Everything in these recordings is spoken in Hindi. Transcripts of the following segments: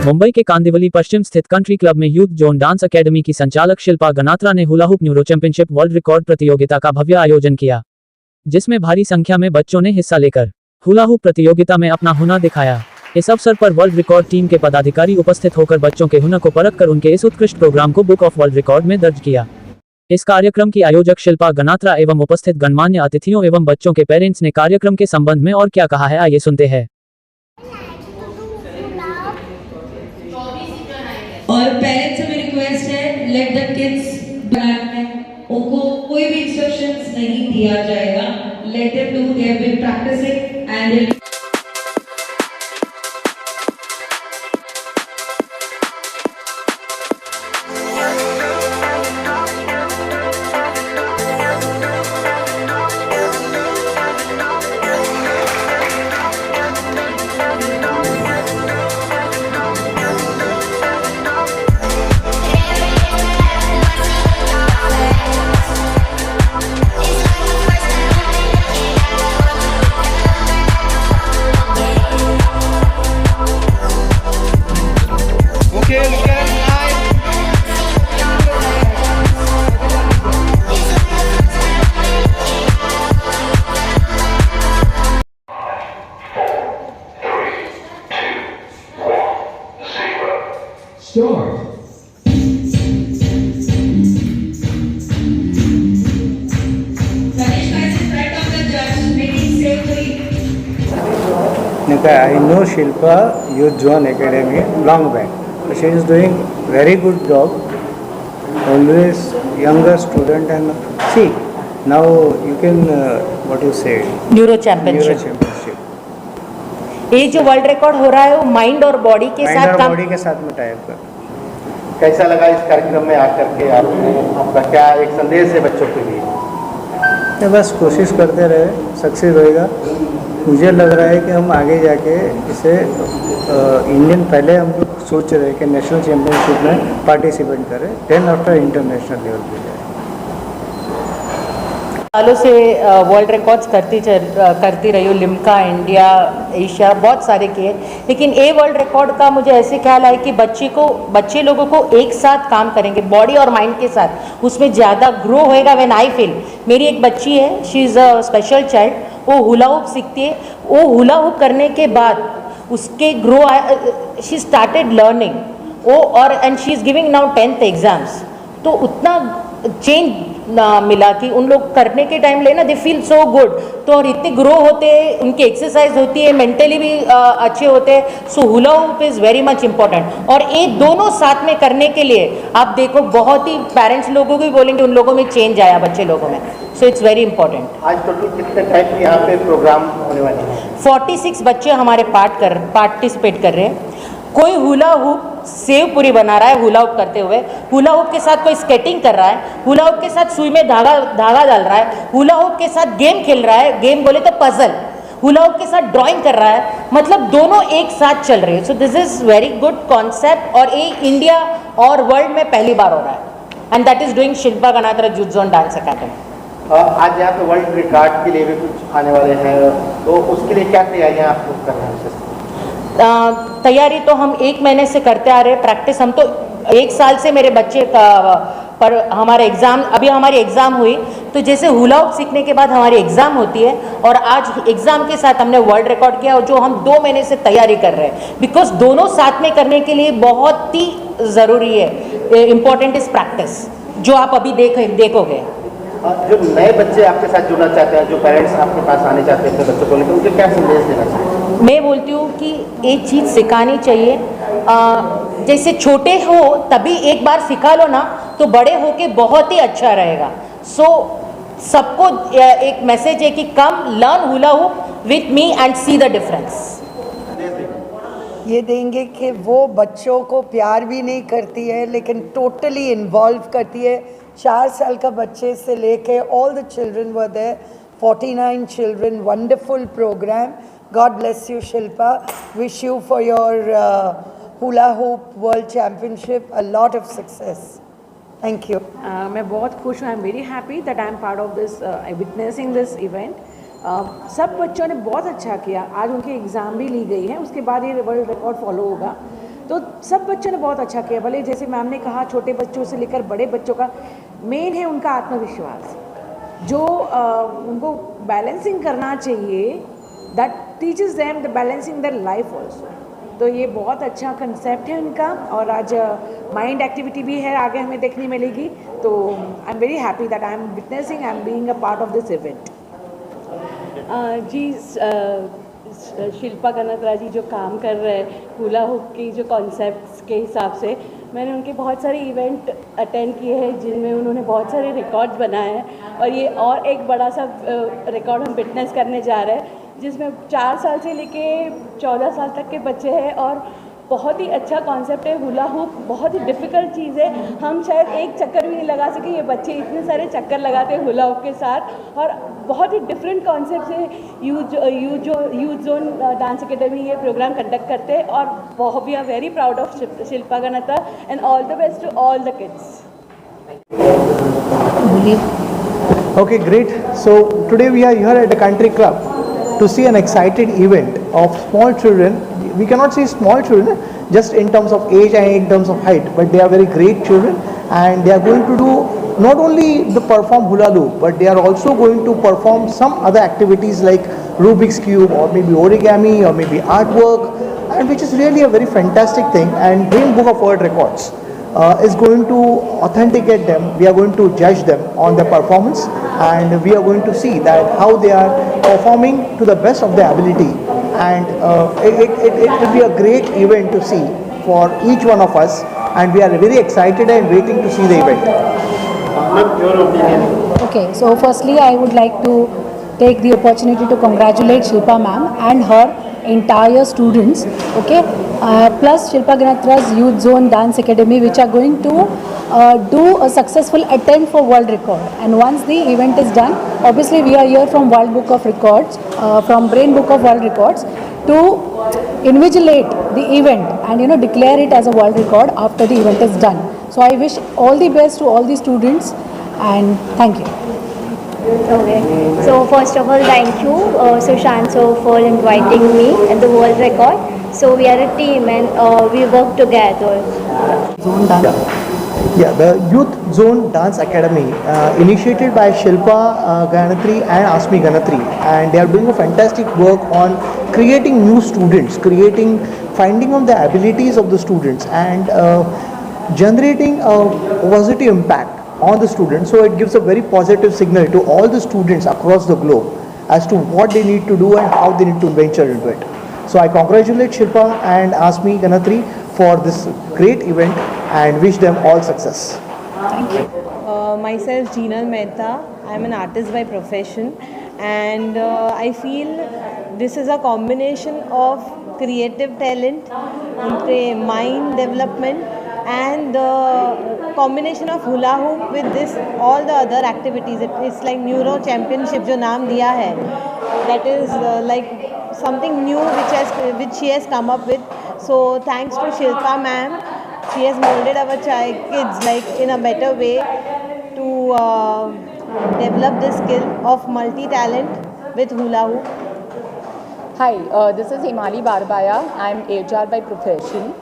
मुंबई के कांदिवली पश्चिम स्थित कंट्री क्लब में यूथ जोन डांस अकेडमी की संचालक शिल्पा गनात्रा ने hula hoop neuro championship world record प्रतियोगिता का भव्य आयोजन किया, जिसमें भारी संख्या में बच्चों ने हिस्सा लेकर हुला हुप प्रतियोगिता में अपना हुनर दिखाया। इस अवसर पर वर्ल्ड रिकॉर्ड टीम के पदाधिकारी उपस्थित होकर बच्चों के हुनर को परख कर उनके इस उत्कृष्ट प्रोग्राम को बुक ऑफ वर्ल्ड रिकॉर्ड में दर्ज किया। इस कार्यक्रम की आयोजक शिल्पा गनात्रा एवं उपस्थित गणमान्य अतिथियों एवं बच्चों के पेरेंट्स ने कार्यक्रम के संबंध में और क्या कहा है, आइए सुनते हैं। और पेरेंट्स से मेरी रिक्वेस्ट है, लेट द किड्स बनाने, उनको कोई भी इंस्ट्रक्शंस नहीं दिया जाएगा, let them do, they have been practicing and Start. I know Shilpa Youth Zone Academy long back. She is doing very good job. Always younger student and see now you can what you say neuro championship. ये जो वर्ल्ड रिकॉर्ड हो रहा है वो माइंड और बॉडी के साथ काम, बॉडी के साथ में टाइप कर। कैसा लगा इस कार्यक्रम में आकर के आपको, आपका क्या एक संदेश है बच्चों के लिए? बस कोशिश करते रहे, सक्सेस होएगा। मुझे लग रहा है कि हम आगे जाके इसे इंडियन, पहले हम लोग सोच रहे हैं कि नेशनल चैम्पियनशिप में पार्टिसिपेट करें, देन आफ्टर इंटरनेशनल लेवल पे जाए। सालों से वर्ल्ड रिकॉर्ड्स करती रही हूँ, लिम्का, इंडिया, एशिया, बहुत सारे किए, लेकिन ये वर्ल्ड रिकॉर्ड का मुझे ऐसे ख्याल है कि बच्चे लोगों को एक साथ काम करेंगे, बॉडी और माइंड के साथ, उसमें ज़्यादा ग्रो होएगा। व्हेन आई फील, मेरी एक बच्ची है, she is a special child, वो हुला हुप सीखती है। वो हुला हुप करने के बाद उसके ग्रो, शी स्टार्टेड लर्निंग वो, और and she is giving now 10th exams. तो उतना चेंज मिला कि उन लोग करने के टाइम लेना, दे फील सो गुड। तो और इतने ग्रो होते हैं, उनकी एक्सरसाइज होती है, मेंटली भी अच्छे होते हैं। So hula hoop is very much important, और ये दोनों साथ में करने के लिए आप देखो बहुत ही पेरेंट्स लोगों को भी बोलेंगे, उन लोगों में चेंज आया बच्चे लोगों में। So it's very important. आज टोटल कितने टाइप के यहाँ पे प्रोग्राम होने वाले हैं? 46 बच्चे हमारे पार्टिसिपेट कर रहे हैं। कोई हुला हुप सेव पूरी बना रहा है हुला हुप करते हुए, हुला हुप के साथ कोई स्केटिंग कर रहा है, हुला हुप के साथ सुई में धागा डाल रहा है, हुला हुप के साथ गेम खेल रहा है, गेम बोले तो पजल, हुला हुप के साथ ड्राइंग कर रहा है, मतलब दोनों एक साथ चल रहे हैं। So this is very good concept, और ये इंडिया और वर्ल्ड में पहली बार हो रहा है, and that is doing Shilpa Ganatra youth zone dance academy. आज यहाँ पे वर्ल्ड रिकॉर्ड के लिए भी कुछ आने वाले हैं, तो उसके लिए क्या तैयारियाँ आप लोग कर रहे हैं? तैयारी तो हम 1 महीने से करते आ रहे हैं, प्रैक्टिस हम तो 1 साल से मेरे बच्चे का, पर हमारे एग्ज़ाम, अभी हमारी एग्ज़ाम हुई, तो जैसे हुला हुप सीखने के बाद हमारी एग्ज़ाम होती है, और आज एग्ज़ाम के साथ हमने वर्ल्ड रिकॉर्ड किया, और जो हम 2 महीने से तैयारी कर रहे हैं, बिकॉज दोनों साथ में करने के लिए बहुत ही ज़रूरी है। इम्पॉर्टेंट इज़ प्रैक्टिस, जो आप अभी देखोगे। जो नए बच्चे आपके साथ जुड़ना चाहते हैं, जो पेरेंट्स आपके पास आने चाहते हैं अपने बच्चों को लेकर, उनके क्या संदेश देना चाहिए? मैं बोलती हूँ कि एक चीज़ सिखानी चाहिए, जैसे छोटे हो तभी एक बार सिखा लो ना, तो बड़े हो के बहुत ही अच्छा रहेगा। सो सबको एक मैसेज है कि come learn hula hoop with me and see the difference. ये देंगे कि वो बच्चों को प्यार भी नहीं करती है, लेकिन टोटली इन्वॉल्व करती है। 4 साल का बच्चे से लेके all the children were there, 49 children, wonderful program. God bless you, Shilpa. Wish you for your hula hoop world championship a lot of success. Thank you. मैं बहुत खुश हूँ, आई am very happy that I am part of this, witnessing this event. सब बच्चों ने बहुत अच्छा किया। आज उनकी एग्ज़ाम भी ली गई है, उसके बाद ये वर्ल्ड रिकॉर्ड फॉलो होगा। तो सब बच्चों ने बहुत अच्छा किया। भले जैसे मैम ने कहा छोटे बच्चों से लेकर बड़े बच्चों का मेन है उनका आत्मविश्वास, जो उनको बैलेंसिंग करना चाहिए, that teaches them the balancing their life also. तो ये बहुत अच्छा कंसेप्ट है उनका, और आज माइंड एक्टिविटी भी है, आगे हमें देखने मिलेगी। तो I am very happy that I am witnessing, I am being a part of this event. जी, शिल्पा गनात्रा जी जो काम कर रहे हैं हुला हुप की जो कॉन्सेप्ट्स के हिसाब से, मैंने उनके बहुत सारे इवेंट अटेंड किए हैं जिनमें उन्होंने बहुत सारे रिकॉर्ड्स बनाए हैं, और ये और एक बड़ा सा रिकॉर्ड हम विटनेस करने जा रहे हैं जिसमें 4 साल से लेके 14 साल तक के बच्चे हैं, और बहुत ही अच्छा कॉन्सेप्ट है हुला हुप। बहुत ही डिफ़िकल्ट चीज़ है, हम शायद एक चक्कर भी नहीं लगा सके, ये बच्चे इतने सारे चक्कर लगाते हैं हुला हुप के साथ, और बहुत ही डिफरेंट कॉन्सेप्ट है। यूथ जोन डांस एकेडमी ये प्रोग्राम कंडक्ट करते हैं, और we are very proud of Shilpa Ganatra, and all the best to all the kids. Okay, great. So today we are here at the country club to see an excited event of small children. We cannot say small children just in terms of age and in terms of height, but they are very great children, and they are going to do not only the perform hula loop, but they are also going to perform some other activities like Rubik's cube, or maybe origami, or maybe artwork, and which is really a very fantastic thing. And Green Book of World Records is going to authenticate them. We are going to judge them on their performance, and we are going to see that how they are performing to the best of their ability. And it will be a great event to see for each one of us, and we are very excited and waiting to see the event. Your opinion? Okay, so firstly I would like to take the opportunity to congratulate Shilpa ma'am and her entire students, okay, plus Shilpa Ganatra's Youth Zone Dance Academy, which are going to do a successful attempt for world record. And once the event is done, obviously we are here from World Book of Records, from Brain Book of World Records, to invigilate the event and declare it as a world record after the event is done. So I wish all the best to all the students, and thank you. Okay, so first of all, thank you, Sushant, for inviting me at the world record. So we are a team, and we work together. Zone dance. Yeah, the Youth Zone Dance Academy, initiated by Shilpa Ganatri and Asmi Ganatri, and they are doing a fantastic work on creating new students, finding out the abilities of the students, and generating a positive impact on the students. So it gives a very positive signal to all the students across the globe as to what they need to do and how they need to venture into it. So I congratulate Shilpa and Asmi Ganatri for this great event and wish them all success. Myself, Jinal Mehta. I am an artist by profession, and I feel this is a combination of creative talent, mind development, and the combination of hula hoop with this all the other activities. It's like neuro championship जो नाम दिया है, that is like something new which she has come up with. So thanks to Shilpa ma'am, she has molded our kids like in a better way to develop the skill of multi-talent with hula hoop. Hi, this is Himali Barbaya. I'm HR by profession.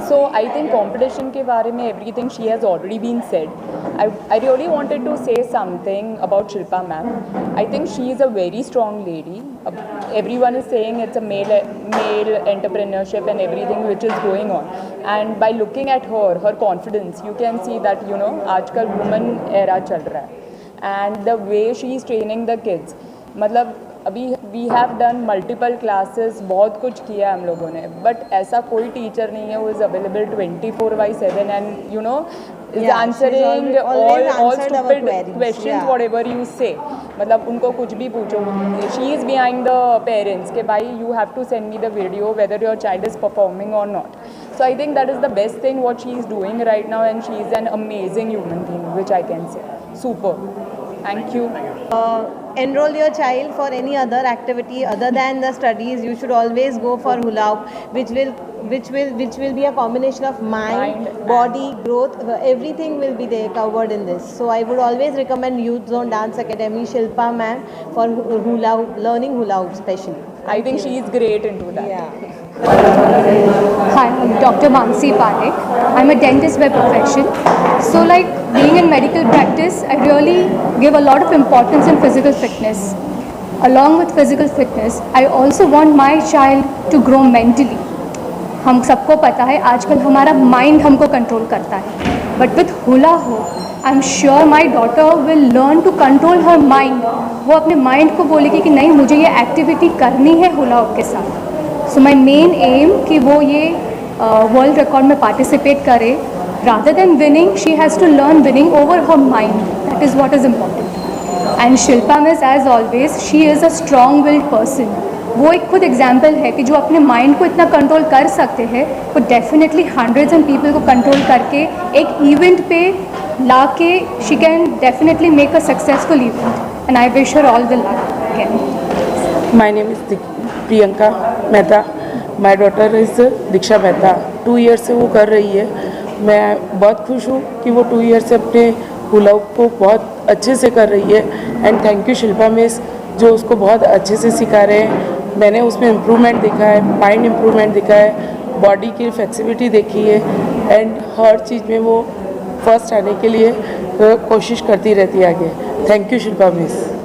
So I think competition के बारे में everything she has already been said. I really wanted to say something about Shilpa ma'am. I think she is a very strong lady. Everyone is saying it's a male entrepreneurship and everything which is going on. And by looking at her confidence, you can see that आजकल woman era चल रहा है. And the way she is training the kids, मतलब अभी we have done multiple classes, बहुत कुछ किया हम लोगों ने, बट ऐसा कोई टीचर नहीं है वो is available 24/7 and is answering all stupid questions whatever you say. मतलब उनको कुछ भी पूछो, she is behind the parents के भाई you have to send me the video whether your child is performing or not. So I think that is the best thing what she is doing right now, and she is an amazing human being, which I can say. Super. Thank you. Enroll your child for any other activity other than the studies. You should always go for hula hoop, which will be a combination of mind, body, growth. Everything will be there covered in this. So I would always recommend Youth Zone Dance Academy, Shilpa ma'am, for hula hoop, learning hula hoop especially. I think she is great into that. Yeah. Dr. Mansi Parekh. I'm a dentist by profession. So like being in medical practice, I really give a lot of importance in physical fitness. Along with physical fitness, I also want my child to grow mentally. हम सबको पता है आजकल हमारा माइंड हमको कंट्रोल करता है, but with hula hoop I am sure my daughter will learn to control her mind. वो अपने माइंड को बोलेगी कि नहीं मुझे ये एक्टिविटी करनी है हुला हुप के साथ. सो माई मेन एम कि वो ये वर्ल्ड रिकॉर्ड में पार्टिसिपेट करे. Rather than winning she has to learn winning over her mind. That is what is important. And Shilpa miss as always she is a strong willed person. वो एक खुद एग्जाम्पल है कि जो अपने माइंड को इतना कंट्रोल कर सकते हैं वो डेफिनेटली हंड्रेड्स एंड पीपल को कंट्रोल करके एक इवेंट पे ला के she can definitely make a successful event. And I wish her all the luck again. My name is Priyanka Mehta. My daughter is Diksha Mehta. 2 year से वो कर रही है. मैं बहुत खुश हूँ कि वो 2 ईयर से अपने हुला हुप को बहुत अच्छे से कर रही है. And thank you Shilpa miss जो उसको बहुत अच्छे से सिखा रहे हैं. मैंने उसमें इम्प्रूवमेंट देखा है, माइंड इम्प्रूवमेंट देखा है, बॉडी की फ्लेक्सिबिलिटी देखी है. एंड हर चीज़ में वो फर्स्ट आने के लिए कोशिश करती रहती है आगे. Thank you Shilpa miss.